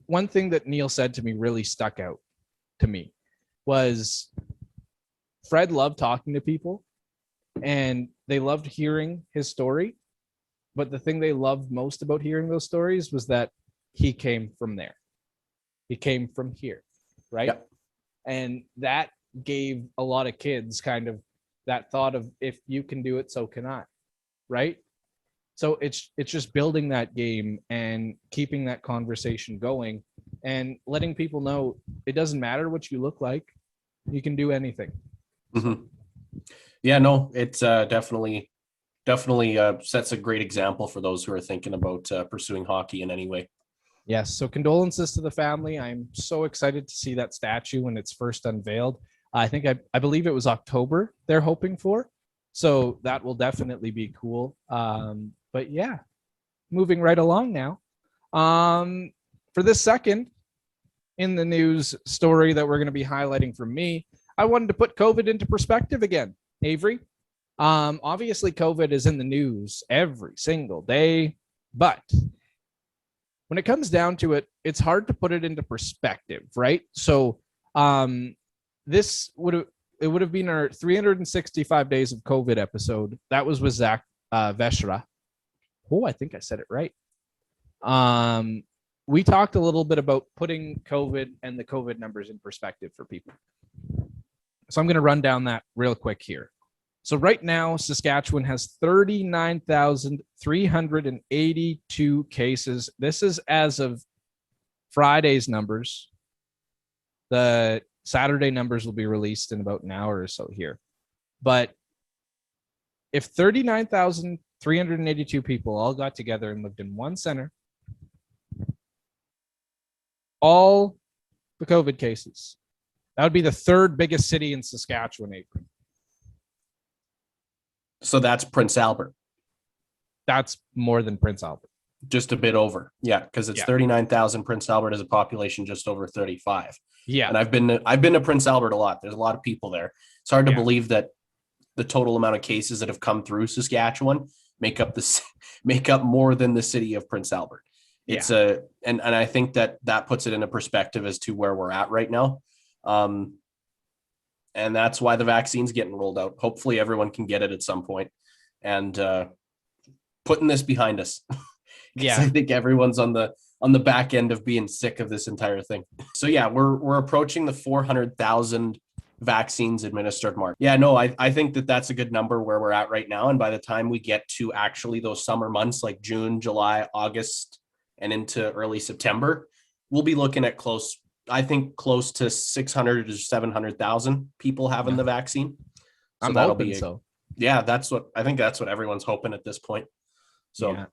one thing that Neil said to me really stuck out to me was Fred loved talking to people and they loved hearing his story. But the thing they loved most about hearing those stories was that he came from there. He came from here, right? Yep. And that gave a lot of kids kind of that thought of, if you can do it, so can I, right? So it's just building that game and keeping that conversation going and letting people know it doesn't matter what you look like. You can do anything. Mm-hmm. Yeah, no, it's definitely sets a great example for those who are thinking about pursuing hockey in any way. Yes. So condolences to the family. I'm so excited to see that statue when it's first unveiled. I believe it was October they're hoping for. So that will definitely be cool. But yeah, moving right along now. For this second in the news story that we're going to be highlighting from me, I wanted to put COVID into perspective again. Avery, obviously COVID is in the news every single day, but when it comes down to it, it's hard to put it into perspective, right? So this would have been our 365 days of COVID episode. That was with Zach Veshra. Oh, I think I said it right. We talked a little bit about putting COVID and the COVID numbers in perspective for people. So I'm going to run down that real quick here. So right now, Saskatchewan has 39,382 cases. This is as of Friday's numbers. The Saturday numbers will be released in about an hour or so here. But if 39,382 people all got together and lived in one center, all the COVID cases, that would be the third biggest city in Saskatchewan, April. So that's Prince Albert. That's more than Prince Albert. Just a bit over. Yeah, because it's 39,000. Prince Albert has a population just over 35. Yeah. And I've been to Prince Albert a lot. There's a lot of people there. It's hard to believe that the total amount of cases that have come through Saskatchewan make up more than the city of Prince Albert. It's and I think that puts it in a perspective as to where we're at right now. And that's why the vaccine's getting rolled out. Hopefully everyone can get it at some point and putting this behind us. Yeah. I think everyone's on the back end of being sick of this entire thing. So yeah, we're approaching the 400,000 vaccines administered mark. Yeah, no, I think that's a good number where we're at right now. And by the time we get to actually those summer months like June, July, August, and into early September, we'll be looking at close to 600 to 700,000 people having the vaccine. So that'll be so. Yeah, that's what everyone's hoping at this point. So, yeah.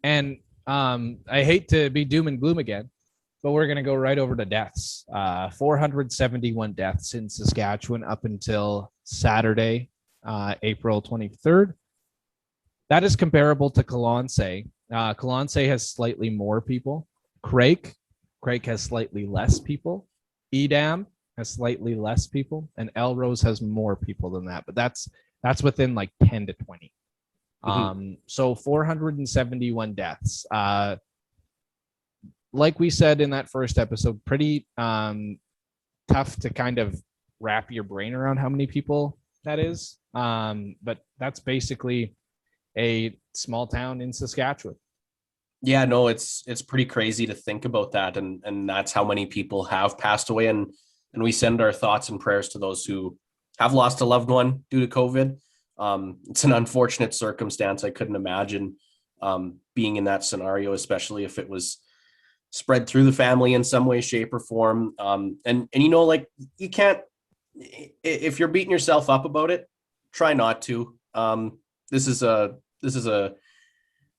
And I hate to be doom and gloom again, but we're going to go right over to deaths. 471 deaths in Saskatchewan up until Saturday, April 23rd. That is comparable to Colonsay. Colonsay has slightly more people. Craig has slightly less people. Edam has slightly less people, and Elrose has more people than that. But that's within like 10 to 20. Mm-hmm. So 471 deaths. Like we said in that first episode, pretty tough to kind of wrap your brain around how many people that is. But that's basically a small town in Saskatchewan. Yeah, no, it's pretty crazy to think about that. And that's how many people have passed away. And we send our thoughts and prayers to those who have lost a loved one due to COVID. It's an unfortunate circumstance. I couldn't imagine being in that scenario, especially if it was spread through the family in some way, shape, or form. And you know, like, you can't, if you're beating yourself up about it, try not to. This is a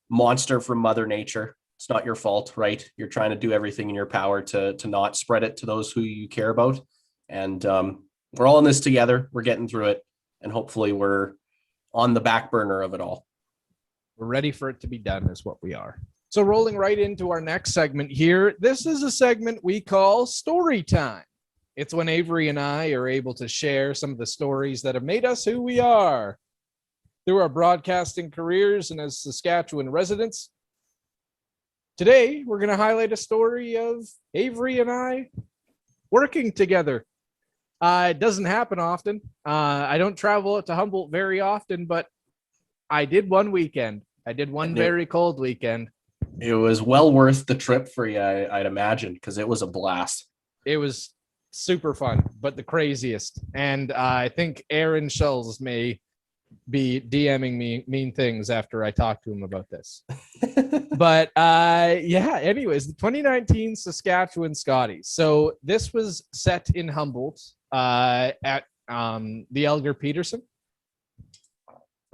monster from Mother Nature. It's not your fault, right? You're trying to do everything in your power to not spread it to those who you care about. And we're all in this together. We're getting through it. And hopefully we're on the back burner of it all. We're ready for it to be done is what we are. So rolling right into our next segment here. This is a segment we call Story Time. It's when Avery and I are able to share some of the stories that have made us who we are through our broadcasting careers and as Saskatchewan residents. Today, we're going to highlight a story of Avery and I working together. It doesn't happen often. I don't travel out to Humboldt very often, but I did one weekend. I did one very cold weekend. It was well worth the trip for you, I'd imagine, because it was a blast. It was super fun, but the craziest. And I think Aaron Schulz may be DMing me mean things after I talk to him about this. But anyways, the 2019 Saskatchewan Scotties. So this was set in Humboldt at the Elgar Peterson.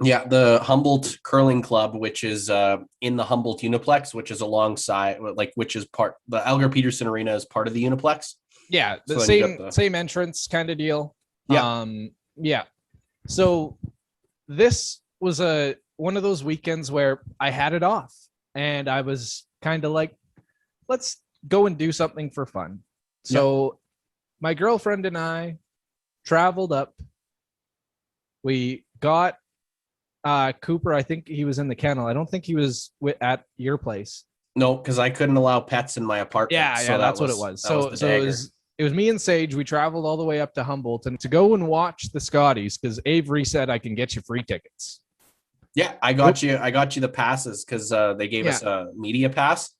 Yeah, the Humboldt Curling Club, which is in the Humboldt Uniplex, which is alongside, the Elgar Peterson Arena is part of the Uniplex. Yeah, the so same entrance kind of deal. Yeah. So this was one of those weekends where I had it off and I was kind of like, let's go and do something for fun. So my girlfriend and I traveled up. We got Cooper. I think he was in the kennel. I don't think he was at your place. No, because I couldn't allow pets in my apartment. Yeah, that's what it was. So it was me and Sage. We traveled all the way up to Humboldt and to go and watch the Scotties because Avery said I can get you free tickets. Yeah, I got you the passes because they gave us a media pass,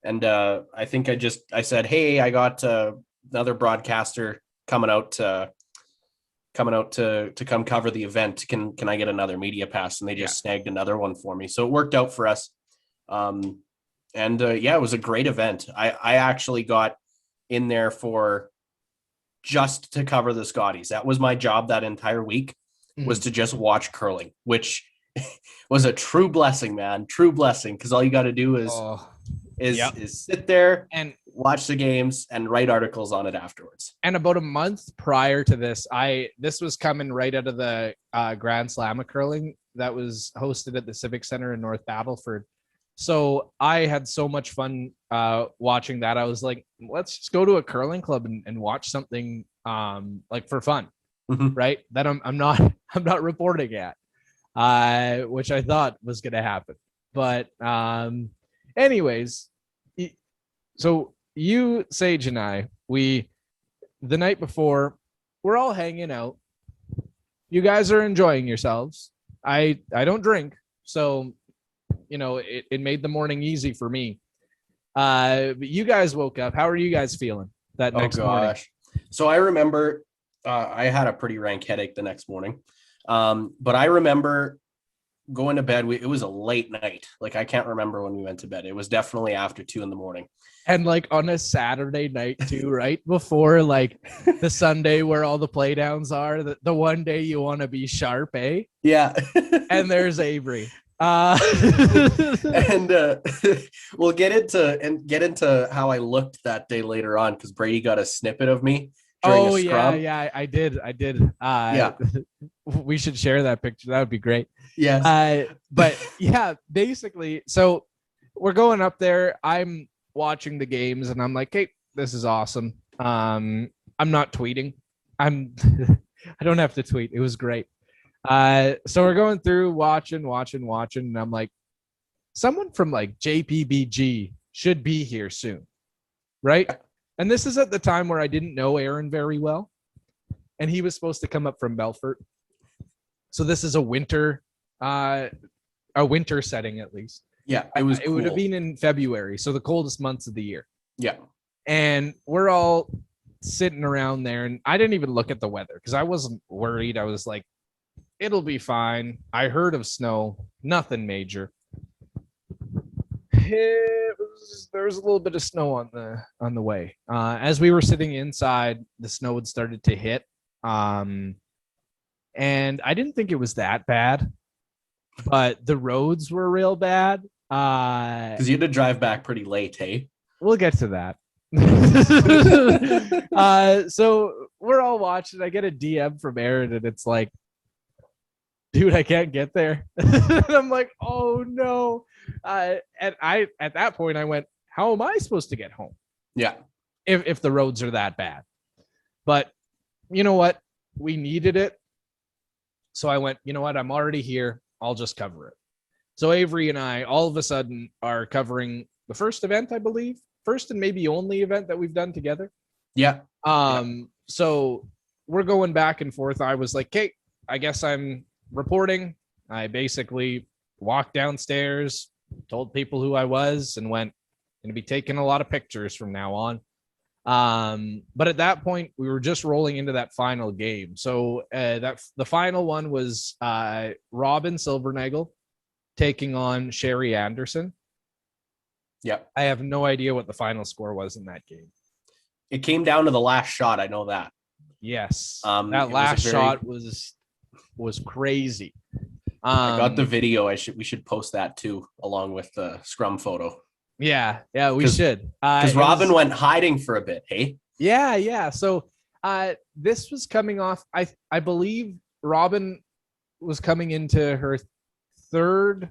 and I think I said, hey, I got another broadcaster coming out to come cover the event. Can I get another media pass? And they just snagged another one for me, so it worked out for us. It was a great event. I actually got in there for just to cover the Scotties. That was my job that entire week, was to just watch curling, which was a true blessing, man. True blessing. Because all you got to do is sit there and watch the games and write articles on it afterwards. And about a month prior to this, this was coming right out of the Grand Slam of curling that was hosted at the Civic Center in North Battleford. So I had so much fun watching that. I was like, let's just go to a curling club and watch something like for fun, right? That I'm not reporting at, which I thought was going to happen. But anyways, so you, Sage, and I, the night before, we're all hanging out. You guys are enjoying yourselves. I don't drink, so it made the morning easy for me. But you guys woke up. How are you guys feeling that next morning? So I remember I had a pretty rank headache the next morning. But I remember going to bed. It was a late night. Like, I can't remember when we went to bed. It was definitely after 2 a.m. And like on a Saturday night too, right? Before like the Sunday where all the play downs are, the one day you want to be sharp, eh? Yeah. And there's Avery. And we'll get into how I looked that day later on, because Brady got a snippet of me during a scrum. Yeah, I did. We should share that picture. That would be great. Yes. But yeah, basically, so we're going up there. I'm watching the games and I'm like, hey, this is awesome. I'm not tweeting. I don't have to tweet. It was great. So we're going through watching, and I'm like, someone from like JPBG should be here soon, right? And this is at the time where I didn't know Aaron very well, and he was supposed to come up from Belfort. So this is a winter setting at least. Yeah, it was. It would have been in February, so the coldest months of the year. Yeah, and we're all sitting around there, and I didn't even look at the weather because I wasn't worried. I was like, it'll be fine. I heard of snow, nothing major. There was a little bit of snow on the way. As we were sitting inside, the snow had started to hit. And I didn't think it was that bad, but the roads were real bad. Because you had to drive back pretty late, hey? We'll get to that. So we're all watching. I get a DM from Aaron, and it's like, dude, I can't get there. And I'm like, oh no. And I, at that point I went, how am I supposed to get home? Yeah. If the roads are that bad. But you know what? We needed it. So I went, you know what? I'm already here. I'll just cover it. So Avery and I all of a sudden are covering the first event, I believe. First and maybe only event that we've done together. Yeah. So we're going back and forth. I was like, okay, I guess I'm reporting. I basically walked downstairs, told people who I was, and went, going to be taking a lot of pictures from now on. But at that point, we were just rolling into that final game. So the final one was Robin Silvernagel taking on Sherry Anderson. Yeah. I have no idea what the final score was in that game. It came down to the last shot. I know that. Yes. That last shot was crazy. I got the video. We should post that too, along with the scrum photo. Yeah, we should. Because Robin went hiding for a bit, hey? Yeah. So this was coming off, I believe Robin was coming into her third,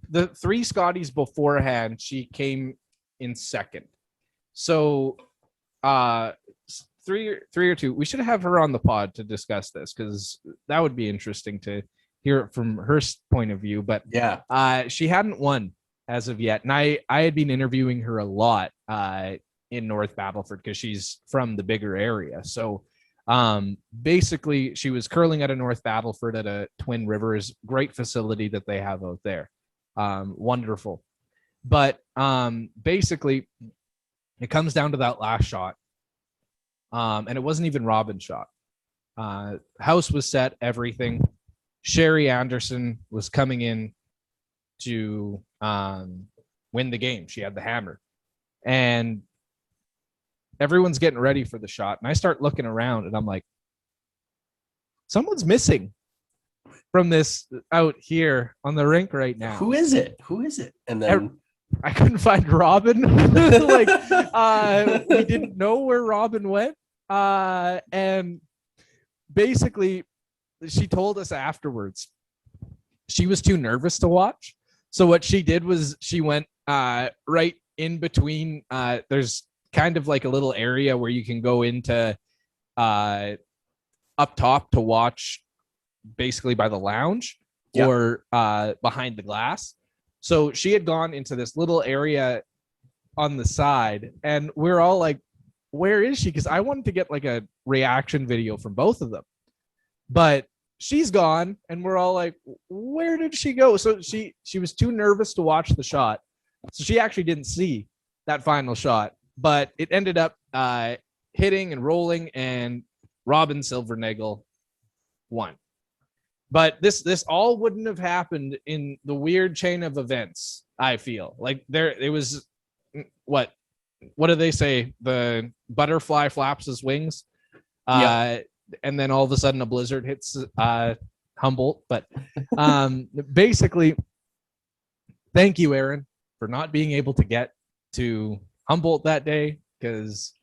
the 3 Scotties beforehand, she came in second. So 3 or 2, we should have her on the pod to discuss this, because that would be interesting to hear it from her point of view. But yeah, she hadn't won as of yet. And I had been interviewing her a lot in North Battleford because she's from the bigger area. So basically she was curling at a North Battleford at a Twin Rivers, great facility that they have out there. Wonderful. But basically it comes down to that last shot. And it wasn't even Robin's shot. House was set, everything. Sherry Anderson was coming in to win the game. She had the hammer, and everyone's getting ready for the shot. And I start looking around, and I'm like, someone's missing from this out here on the rink right now. Who is it? And then I couldn't find Robin. We didn't know where Robin went. And basically she told us afterwards she was too nervous to watch. So what she did was she went right in between. There's kind of like a little area where you can go into up top to watch, basically by the lounge or behind the glass. So she had gone into this little area on the side, and we're all like, where is she? Because I wanted to get like a reaction video from both of them. But she's gone, and we're all like, where did she go? So she was too nervous to watch the shot. So she actually didn't see that final shot, but it ended up hitting and rolling, and Robin Silvernagel won. But this all wouldn't have happened in the weird chain of events. I feel like it was what do they say? The butterfly flaps his wings. And then all of a sudden a blizzard hits Humboldt. But basically, thank you, Aaron, for not being able to get to Humboldt that day, because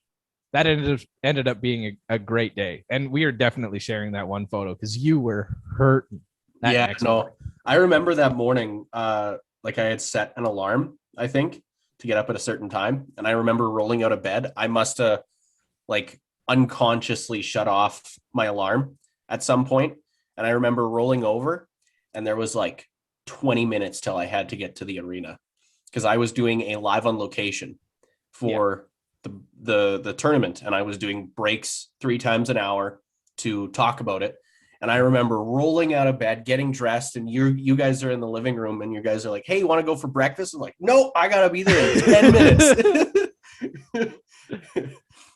that ended up being a great day. And we are definitely sharing that one photo because you were hurting. I remember that morning, like I had set an alarm, I think, to get up at a certain time. And I remember rolling out of bed. I must have like unconsciously shut off my alarm at some point. And I remember rolling over, and there was like 20 minutes till I had to get to the arena, because I was doing a live on location for the tournament, and I was doing breaks 3 times an hour to talk about it. And I remember rolling out of bed, getting dressed, and you guys are in the living room, and you guys are like, hey, you want to go for breakfast? I'm like, no, I gotta be there in 10 minutes.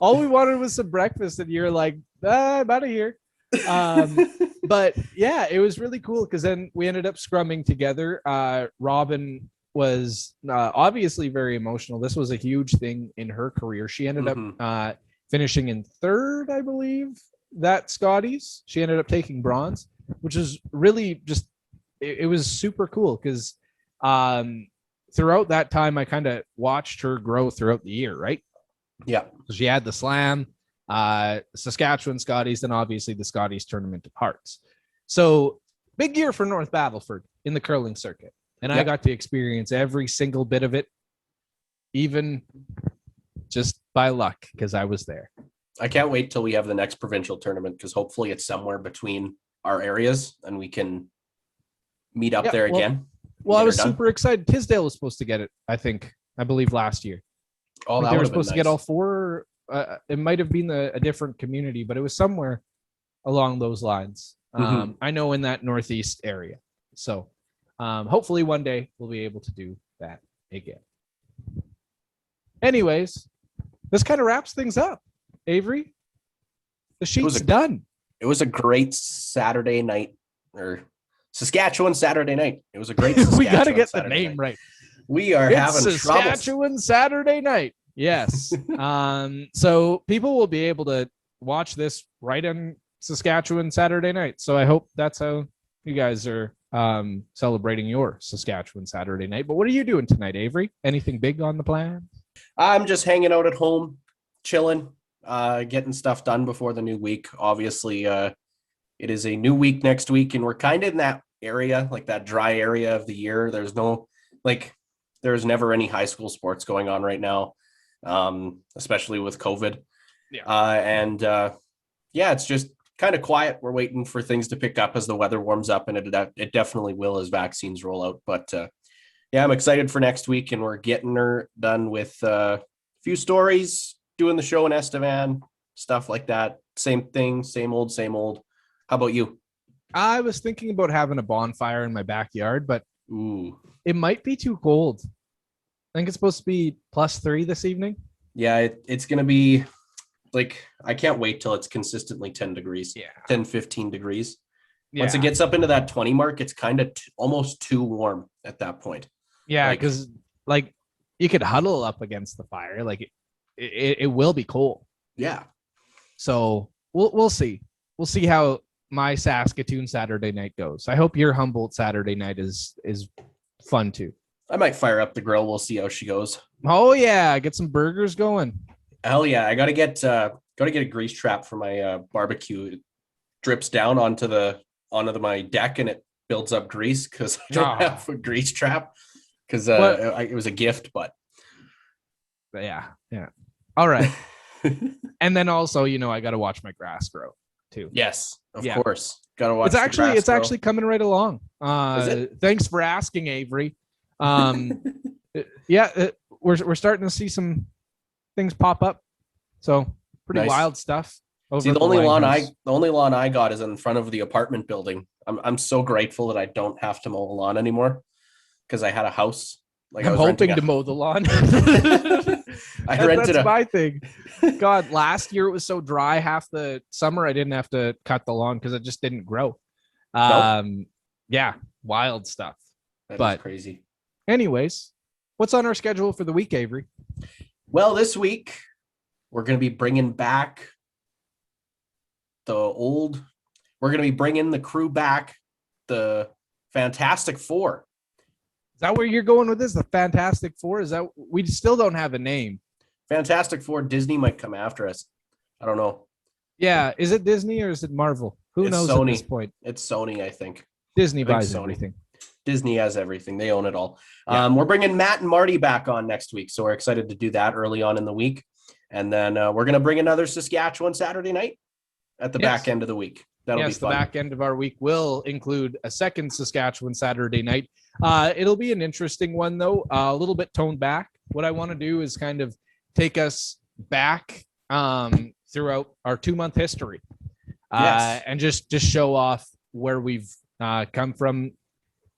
All we wanted was some breakfast, and you're like, I'm out of here. But yeah, it was really cool, because then we ended up scrumming together. Robin was obviously very emotional. This was a huge thing in her career. She ended up finishing in 3rd, I believe, that Scotties. She ended up taking bronze, which is really just, it was super cool, because throughout that time, I kind of watched her grow throughout the year, right? Yeah. So she had the slam, Saskatchewan Scotties, and obviously the Scotties tournament of hearts. So big year for North Battleford in the curling circuit. And I got to experience every single bit of it, even just by luck, because I was there. I can't wait till we have the next provincial tournament, because hopefully it's somewhere between our areas and we can meet up there again. Well, I was super excited. Tisdale was supposed to get it, I believe last year. Oh, that they were would've supposed been to get nice. all four. It might have been a different community, but it was somewhere along those lines. I know in that northeast area. So hopefully one day we'll be able to do that again. Anyways, this kind of wraps things up. Avery, the sheet's done. It was a great Saturday night, or Saskatchewan Saturday night. It was a great Saskatchewan we got to get Saturday the name night. right. We are It's having Saskatchewan Saturday Night. Yes. So people will be able to watch this right on Saskatchewan Saturday Night. So I hope that's how you guys are celebrating your Saskatchewan Saturday Night. But what are you doing tonight, Avery? Anything big on the plan? I'm just hanging out at home, chilling, getting stuff done before the new week. Obviously, it is a new week next week, and we're kind of in that area, like that dry area of the year. There's never any high school sports going on right now, especially with COVID. It's just kind of quiet. We're waiting for things to pick up as the weather warms up, and it definitely will as vaccines roll out. But I'm excited for next week, and we're getting her done with a few stories, doing the show in Estevan, stuff like that. Same thing, same old, same old. How about you? I was thinking about having a bonfire in my backyard, but it might be too cold. I think it's supposed to be +3 this evening. Yeah, it's going to be I can't wait till it's consistently 10 degrees. 10, 15 degrees. Once it gets up into that 20 mark, it's kind of almost too warm at that point. Yeah, because you could huddle up against the fire. It will be cold. Yeah. So we'll see. We'll see how my Saskatoon Saturday night goes. I hope your Humboldt Saturday night is fun too. I might fire up the grill. We'll see how she goes. Oh yeah, get some burgers going. Hell yeah! I gotta get a grease trap for my barbecue. It drips down onto my deck and it builds up grease because I don't have a grease trap because it was a gift. But yeah. All right. And then also, I got to watch my grass grow too. Yes, of course. Got to watch. It's actually coming right along. Thanks for asking, Avery. We're starting to see some things pop up. So pretty wild stuff. See, the only lawn I got is in front of the apartment building. I'm so grateful that I don't have to mow the lawn anymore because I had a house. I'm hoping to mow the lawn. That's my thing. God, last year it was so dry. Half the summer I didn't have to cut the lawn because it just didn't grow. Yeah, wild stuff. That is crazy. Anyways, what's on our schedule for the week, Avery? Well, this week we're going to be bringing back we're going to be bringing the crew back, the Fantastic Four. Is that where you're going with this? The Fantastic Four? Is that we still don't have a name? Fantastic Four. Disney might come after us. I don't know. Yeah, is it Disney or is it Marvel? Who knows Sony. At this point? It's Sony, I think. Disney buys everything. Disney has everything. They own it all. Yeah. We're bringing Matt and Marty back on next week, so we're excited to do that early on in the week. And then we're going to bring another Saskatchewan Saturday night at the back end of the week. That'll be fun. The back end of our week will include a second Saskatchewan Saturday night. It'll be an interesting one, though, a little bit toned back. What I want to do is kind of take us back throughout our 2-month history and just show off where we've come from.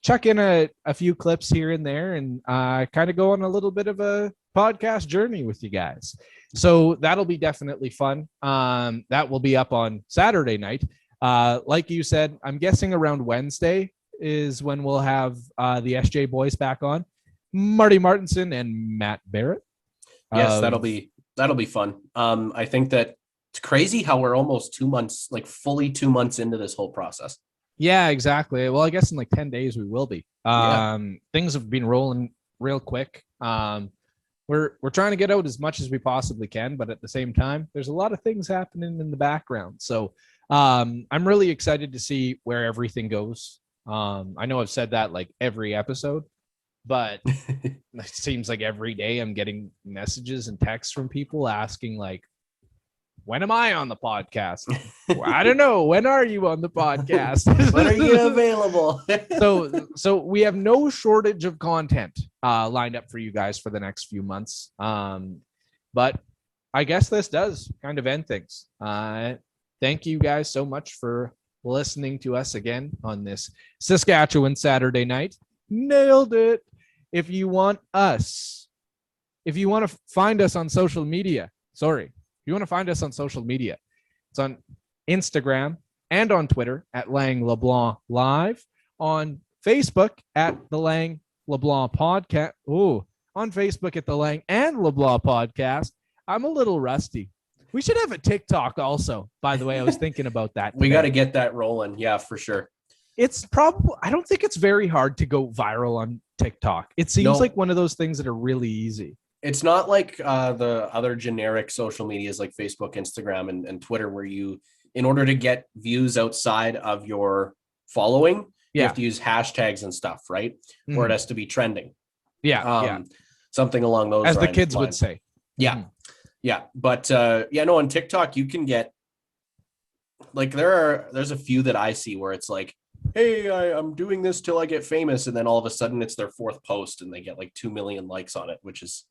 Chuck in a few clips here and there and kind of go on a little bit of a podcast journey with you guys. So that'll be definitely fun. That will be up on Saturday night. Like you said, I'm guessing around Wednesday is when we'll have the SJ boys back on. Marty Martinson and Matt Barrett. Yes, that'll be fun. I think that it's crazy how we're almost 2 months, fully 2 months into this whole process. Yeah, exactly. Well, I guess in 10 days we will be. Things have been rolling real quick. We're trying to get out as much as we possibly can, but at the same time, there's a lot of things happening in the background. So I'm really excited to see where everything goes I know I've said that like every episode, but it seems like every day I'm getting messages and texts from people asking like, when am I on the podcast? I don't know. When are you on the podcast? When are you available? So we have no shortage of content lined up for you guys for the next few months. But I guess this does kind of end things. Thank you guys so much for listening to us again on this Saskatchewan Saturday night. Nailed it. If you want to find us on social media, it's on Instagram and on Twitter at Lang LeBlanc Live, on Facebook at the Lang LeBlanc Podcast. On Facebook at the Lang and LeBlanc Podcast. I'm a little rusty. We should have a TikTok also, by the way. I was thinking about that today. We got to get that rolling. Yeah, for sure. I don't think it's very hard to go viral on TikTok. It seems like one of those things that are really easy. It's not like the other generic social medias like Facebook, Instagram, and Twitter, where you, in order to get views outside of your following, you have to use hashtags and stuff, right? Mm-hmm. Or it has to be trending. Something along those lines. As the kids would say. Yeah. Mm-hmm. Yeah. But on TikTok, you can get like, there's a few that I see where it's like, hey, I'm doing this till I get famous. And then all of a sudden it's their fourth post and they get like 2 million likes on it, which is.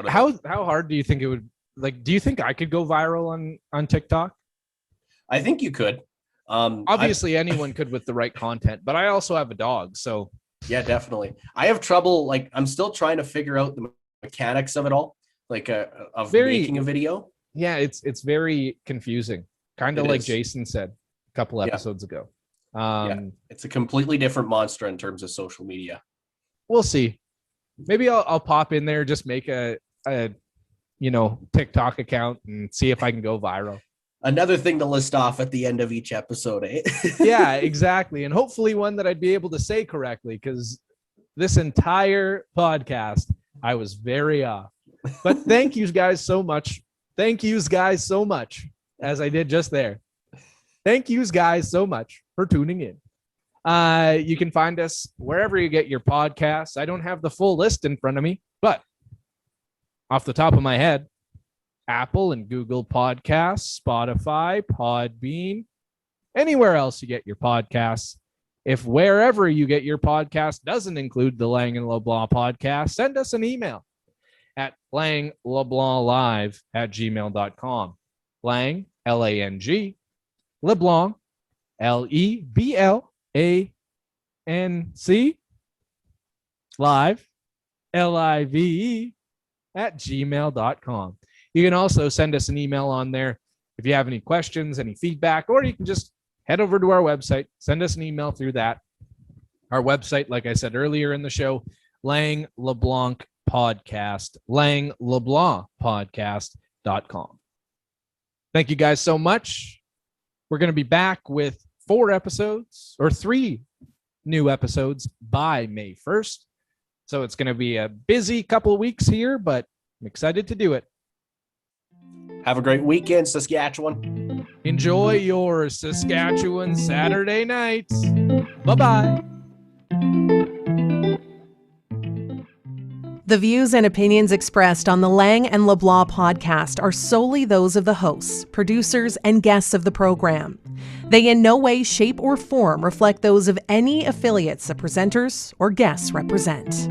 How hard do you think it would, like, do you think I could go viral on TikTok? I think you could. Obviously anyone could with the right content, but I also have a dog. So yeah, definitely. I have trouble. Like, I'm still trying to figure out the mechanics of it all, like making a video. Yeah. It's very confusing. Kind of like Jason said a couple episodes ago. It's a completely different monster in terms of social media. We'll see. Maybe I'll pop in there, just make a TikTok account and see if I can go viral. Another thing to list off at the end of each episode, eh? Yeah, exactly. And hopefully one that I'd be able to say correctly, because this entire podcast, I was very off. But thank you guys so much. As I did just there. Thank you guys so much for tuning in. You can find us wherever you get your podcasts. I don't have the full list in front of me, but off the top of my head, Apple and Google Podcasts, Spotify, Podbean, anywhere else you get your podcasts. If wherever you get your podcast doesn't include the Lang and LeBlanc podcast, send us an email at langleblanclive@gmail.com. Lang, L-A-N-G, LeBlanc, L-E-B-L-A-N-C, live, L-I-V-E, @gmail.com. You can also send us an email on there if you have any questions, any feedback, or you can just head over to our website, send us an email through that. Our website, like I said earlier in the show, Lang LeBlanc Podcast, langleblancpodcast.com. Thank you guys so much. We're going to be back with 3 new episodes by May 1st. So it's going to be a busy couple of weeks here, but I'm excited to do it. Have a great weekend, Saskatchewan. Enjoy your Saskatchewan Saturday nights. Bye-bye. The views and opinions expressed on the Lang and LeBlanc podcast are solely those of the hosts, producers, and guests of the program. They in no way, shape, or form reflect those of any affiliates the presenters or guests represent.